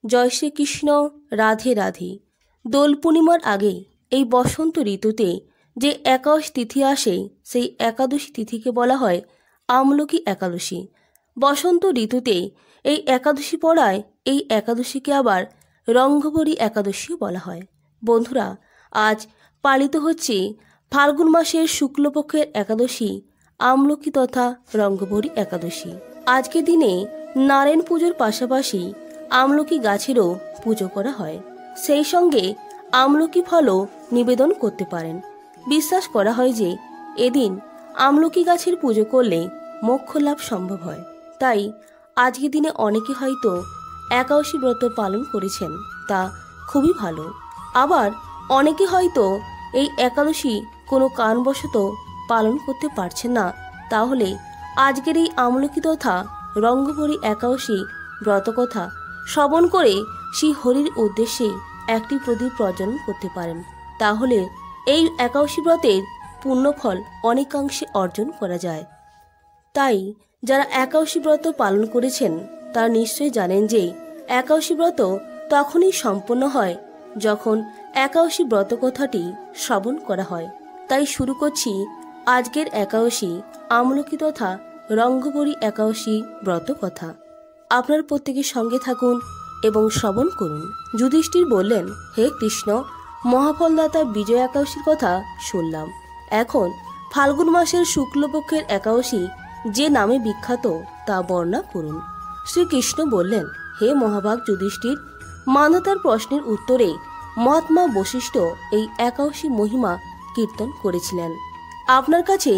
জয় শ্রীকৃষ্ণ। রাধে রাধে। দোল পূর্ণিমার আগে এই বসন্ত ঋতুতে যে একাদশ তিথি আসে সেই একাদশী তিথিকে বলা হয় আমলকি একাদশী। বসন্ত ঋতুতে এই একাদশী পড়ায় এই একাদশীকে আবার রঙ্গবরী একাদশীও বলা হয়। বন্ধুরা, আজ পালিত হচ্ছে ফাল্গুন মাসের শুক্লপক্ষের একাদশী আমলকি তথা রঙ্গবরী একাদশী। আজকের দিনে নারায়ণ পুজোর পাশাপাশি আমলকি গাছেরও পুজো করা হয়। সেই সঙ্গে আমলকি ফলও নিবেদন করতে পারেন। বিশ্বাস করা হয় যে এদিন আমলকি গাছের পুজো করলে মোক্ষ লাভ সম্ভব হয়। তাই আজকের দিনে অনেকে হয়তো একাদশী ব্রত পালন করেছেন, তা খুবই ভালো। আবার অনেকে হয়তো এই একাদশী কোনো কারণবশত পালন করতে পারছেন না, তাহলে আজকের এই আমলকি তথা রঙ্গবরী একাদশী ব্রতকথা শ্রবণ করে শ্রী হরির উদ্দেশ্যে একটি প্রদীপ প্রজ্বলন করতে পারেন। তাহলে এই একাদশী ব্রতের পুণ্যফল অনেকাংশে অর্জন করা যায়। তাই যারা একাদশী ব্রত পালন করেছেন তারা নিশ্চয়ই জানেন যে একাদশী ব্রত তখনই সম্পন্ন হয় যখন একাদশী ব্রত কথাটি শ্রবণ করা হয়। তাই শুরু করছি আজকের একাদশী আমলকি তথা রঙ্গবরী একাদশী ব্রত কথা। আপনার প্রত্যেকের সঙ্গে থাকুন এবং শ্রবণ করুন। যুধিষ্ঠির বললেন, হে কৃষ্ণ, মহাফলদাতা বিজয় একাদশীর কথা শুনলাম। এখন ফাল্গুন মাসের শুক্লপক্ষের একাদশী যে নামে বিখ্যাত তা বর্ণনা করুন। শ্রীকৃষ্ণ বললেন, হে মহাভাগ যুধিষ্ঠির, মান্ধাতার প্রশ্নের উত্তরে মহাত্মা বশিষ্ঠ এই একাদশী মহিমা কীর্তন করেছিলেন। আপনার কাছে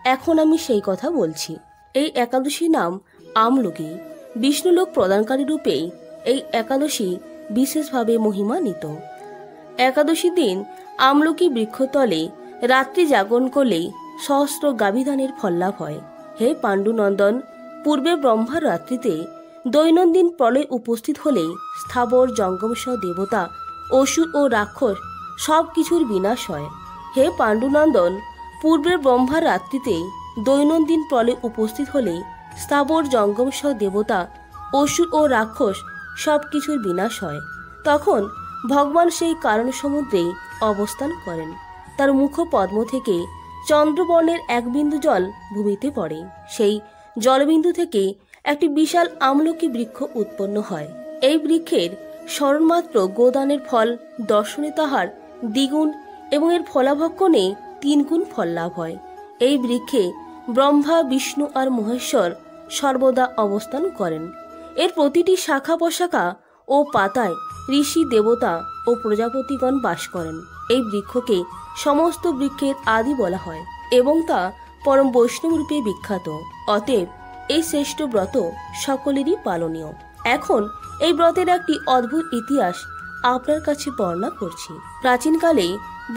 এখন আমি সেই কথা বলছি। এই একাদশীর নাম আমলকি। বিষ্ণুলোক প্রদানকারী রূপেই এই একাদশী বিশেষভাবে মহিমান্বিত। একাদশীর দিন আমলকি বৃক্ষতলে রাত্রি জাগরণ করলে সহস্র গাভীদানের ফল লাভ হয়। হে পাণ্ডুনন্দন, পূর্বে ব্রহ্মার রাত্রিতে দৈনন্দিন প্রলয় উপস্থিত হলে স্থাবর জঙ্গমসহ দেবতা, অসুর ও রাক্ষস সব কিছুর বিনাশ হয়। হে পাণ্ডুনন্দন, পূর্বের ব্রহ্মার রাত্রিতে দৈনন্দিন প্রলয় উপস্থিত হলে স্থাবর জঙ্গমসহ দেবতা, অসুর ও রাক্ষস সব কিছুর বিনাশ হয়। তখন ভগবান সেই কারণ সমুদ্রে অবস্থান করেন। তার মুখ পদ্ম থেকে চন্দ্রবর্ণের এক বিন্দু জল ভূমিতে পড়ে। সেই জলবিন্দু থেকে একটি বিশাল আমলকি বৃক্ষ উৎপন্ন হয়। এই বৃক্ষের স্মরণমাত্র গোদানের ফল দর্শনে তাহার দ্বিগুণ এবং এর ফলাভক্ষণে 3 গুণ ফল লাভ হয়। এই বৃক্ষে ব্রহ্মা, বিষ্ণু আর মহেশ্বর সর্বদা অবস্থান করেন। এর প্রতিটি শাখা প্রশাখা ও পাতায় ঋষি, দেবতা ও প্রজাপতিগণ বাস করেন। এই বৃক্ষকে সমস্ত বৃক্ষের আদি বলা হয় এবং তা পরম বৈষ্ণব রূপে বিখ্যাত। অতএব এই শ্রেষ্ঠ ব্রত সকলেরই পালনীয়। এখন এই ব্রতের একটি অদ্ভুত ইতিহাস আপনার কাছে বর্ণনা করছি। প্রাচীনকালে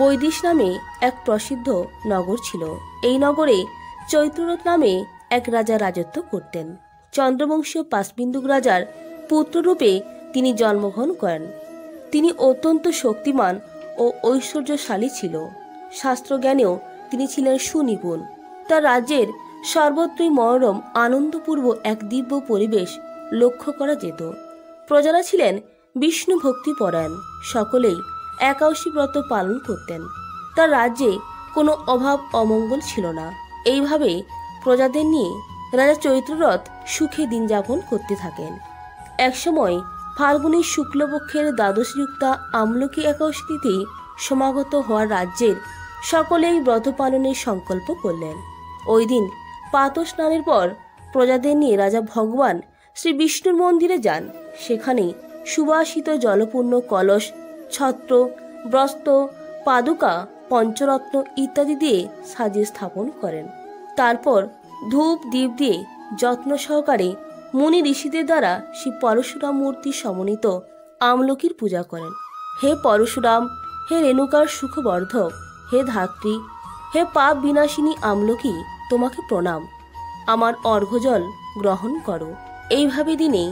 বৈদিশ নামে এক প্রসিদ্ধ নগর ছিল। এই নগরে চৈত্ররথ নামে এক রাজা রাজত্ব করতেন। চন্দ্রবংশীয় পাশবিন্দুক রাজার পুত্ররূপে তিনি জন্মগ্রহণ করেন। তিনি অত্যন্ত শক্তিমান ও ঐশ্বর্যশালী ছিল। শাস্ত্রজ্ঞানেও তিনি ছিলেন সুনিপুণ। তার রাজ্যের সর্বত্রই মনোরম আনন্দপূর্ব এক দিব্য পরিবেশ লক্ষ্য করা যেত। প্রজারা ছিলেন বিষ্ণু ভক্তি পরায়ণ। সকলেই একাদশী ব্রত পালন করতেন। তার রাজ্যে কোনো অভাব অমঙ্গল ছিল না। এইভাবে প্রজাদের নিয়ে রাজা চৈত্ররথ সুখে দিন যাপন করতে থাকেন। একসময় ফাল্গুনী শুক্লপক্ষের দ্বাদশীযুক্তা আমলকি একাদশী তিথি সমাগত হওয়ার রাজ্যের সকলেই ব্রত পালনের সংকল্প করলেন। ওই দিন প্রাতঃ স্নানের পর প্রজাদের নিয়ে রাজা ভগবান শ্রী বিষ্ণুর মন্দিরে যান। সেখানে সুবাসিত জলপূর্ণ কলস, ছত্র, বস্ত্র, পাদুকা, পঞ্চরত্ন ইত্যাদি দিয়ে সাজিয়ে স্থাপন করেন। তারপর ধূপ দীপ দিয়ে যত্ন সহকারে মুনি ঋষিদের দ্বারা শ্রী পরশুরাম মূর্তি সমন্বিত আমলকির পূজা করেন। হে পরশুরাম, হে রেণুকার সুখবর্ধক, হে ধাত্রী, হে পাপ বিনাশিনী আমলকি, তোমাকে প্রণাম। আমার অর্ঘ্যজল গ্রহণ করো। এইভাবে দিনে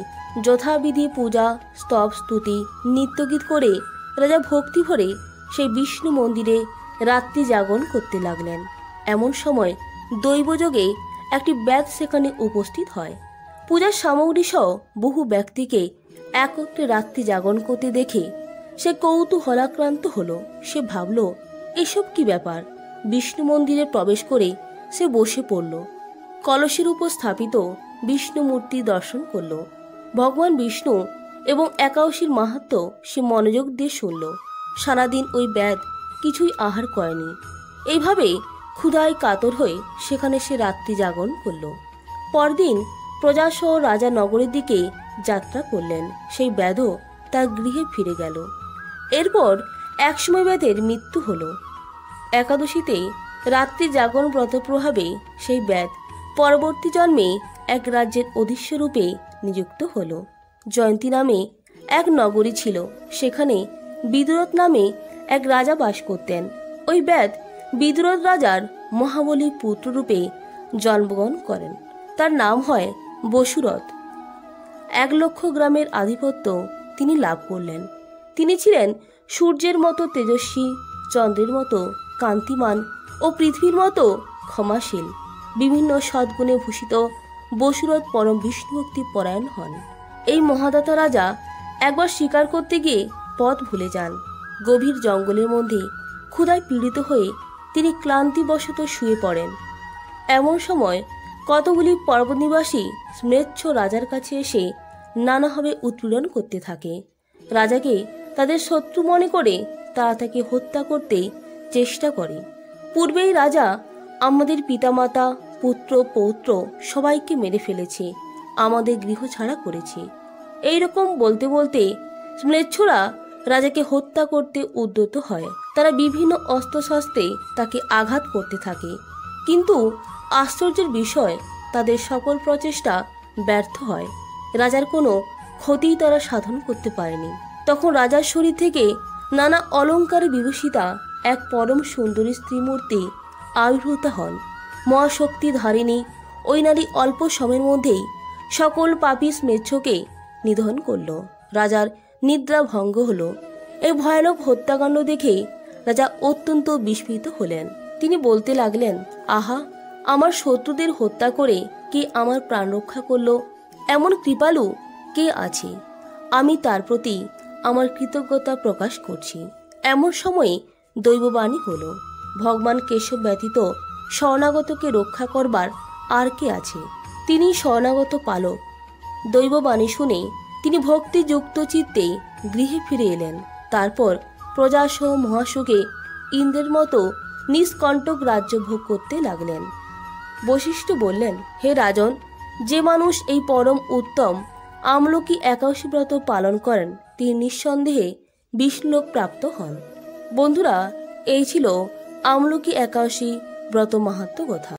যথাবিধি পূজা, স্তব, স্তুতি, নিত্যগীত করে রাজা ভক্তি ভরে সেই বিষ্ণু মন্দিরে রাত্রি জাগরণ করতে লাগলেন। এমন সময় দৈবযোগে একটি ব্যাগ সেখানে উপস্থিত হয়। পূজার সামগ্রী সহ বহু ব্যক্তিকে একত্রে রাত্রি জাগরণ করতে দেখে সে কৌতূহলাক্রান্ত হলো। সে ভাবল, এসব কি ব্যাপার। বিষ্ণু মন্দিরে প্রবেশ করে সে বসে পড়ল। কলসের উপর স্থাপিত বিষ্ণু মূর্তি দর্শন করল। ভগবান বিষ্ণু এবং একাদশীর মাহাত্ম্য সে মনোযোগ দিয়ে শুনল। সারাদিন ওই ব্যাধ কিছুই আহার করেনি। এইভাবে ক্ষুধায় কাতর হয়ে সেখানে সে রাত্রি জাগরণ করল। পরদিন প্রজাসহ রাজা নগরের দিকে যাত্রা করলেন। সেই ব্যাধও তার গৃহে ফিরে গেল। এরপর একসময় ব্যাধের মৃত্যু হল। একাদশীতে রাত্রি জাগরণ ব্রত প্রভাবে সেই ব্যাধ পরবর্তী জন্মে এক রাজ্যের অধীশ্বর রূপে নিযুক্ত হল। জয়ন্তী নামে এক নগরী ছিল। সেখানে বিদুরথ নামে এক রাজা বাস করতেন। ওই ব্যাধ বিদুরথ রাজার মহাবলী পুত্ররূপে জন্মগ্রহণ করেন। তার নাম হয় বসুরথ। 1,00,000 গ্রামের আধিপত্য তিনি লাভ করলেন। তিনি ছিলেন সূর্যের মতো তেজস্বী, চন্দ্রের মতো কান্তিমান ও পৃথিবীর মতো ক্ষমাশীল। বিভিন্ন সদ্গুণে ভূষিত বসুরথ পরম বিষ্ণুভক্তি পরায়ণ হন। এই মহাদাতা রাজা একবার শিকার করতে গিয়ে পথ ভুলে যান। গভীর জঙ্গলের মধ্যে ক্ষুধায় পীড়িত হয়ে তিনি ক্লান্তিবশত শুয়ে পড়েন। এমন সময় কতগুলি পর্বতনিবাসী ম্লেচ্ছ রাজার কাছে এসে নানাভাবে উৎপীড়ন করতে থাকে। রাজাকে তাদের শত্রু মনে করে তারা তাকে হত্যা করতে চেষ্টা করে। পূর্বেই রাজা আমাদের পিতামাতা, পুত্র পৌত্র সবাইকে মেরে ফেলেছে, আমাদের গৃহ ছাড়া করেছে। এইরকম বলতে বলতে ম্লেচ্ছরা রাজাকে হত্যা করতে উদ্যত হয়। তারা বিভিন্ন অস্ত্রশস্ত্রে তাকে আঘাত করতে থাকে, কিন্তু আশ্চর্যের বিষয় তাদের সকল প্রচেষ্টা ব্যর্থ হয়। রাজার কোনো ক্ষতিই তারা সাধন করতে পারেনি। তখন রাজার শরীর থেকে নানা অলঙ্কারে বিভূষিতা এক পরম সুন্দরী স্ত্রীমূর্তি আবির্ভূত হন। মহাশক্তি ধারিণী ওই নারী অল্প সময়ের মধ্যেই সকল পাপী ম্লেচ্ছকে নিধন করল। রাজার নিদ্রা ভঙ্গ হল। এই ভয়ানক হত্যাকাণ্ড দেখে রাজা অত্যন্ত বিস্মিত হলেন। তিনি বলতে লাগলেন, আহা, আমার শত্রুদের হত্যা করে কে আমার প্রাণ রক্ষা করল, এমন কৃপালু কে আছে? আমি তার প্রতি আমার কৃতজ্ঞতা প্রকাশ করছি। এমন সময়ে দৈববাণী হল, ভগবান কেশব ব্যতীত শরণাগতকে রক্ষা করবার আর কে আছে? তিনি শরণাগত পালক। দৈববাণী শুনে তিনি ভক্তিযুক্ত চিত্তে গৃহে ফিরে এলেন। তারপর প্রজাসহ মহাসুখে ইন্দ্রের মতো নিষ্কণ্টক রাজ্য ভোগ করতে লাগলেন। বশিষ্ঠ বললেন, হে রাজন, যে মানুষ এই পরম উত্তম আমলকি একাদশী ব্রত পালন করেন তিনি নিঃসন্দেহে বিষ্ণুলোক প্রাপ্ত হন। বন্ধুরা, এই ছিল আমলকি একাদশী ব্রত মাহাত্ম্য কথা।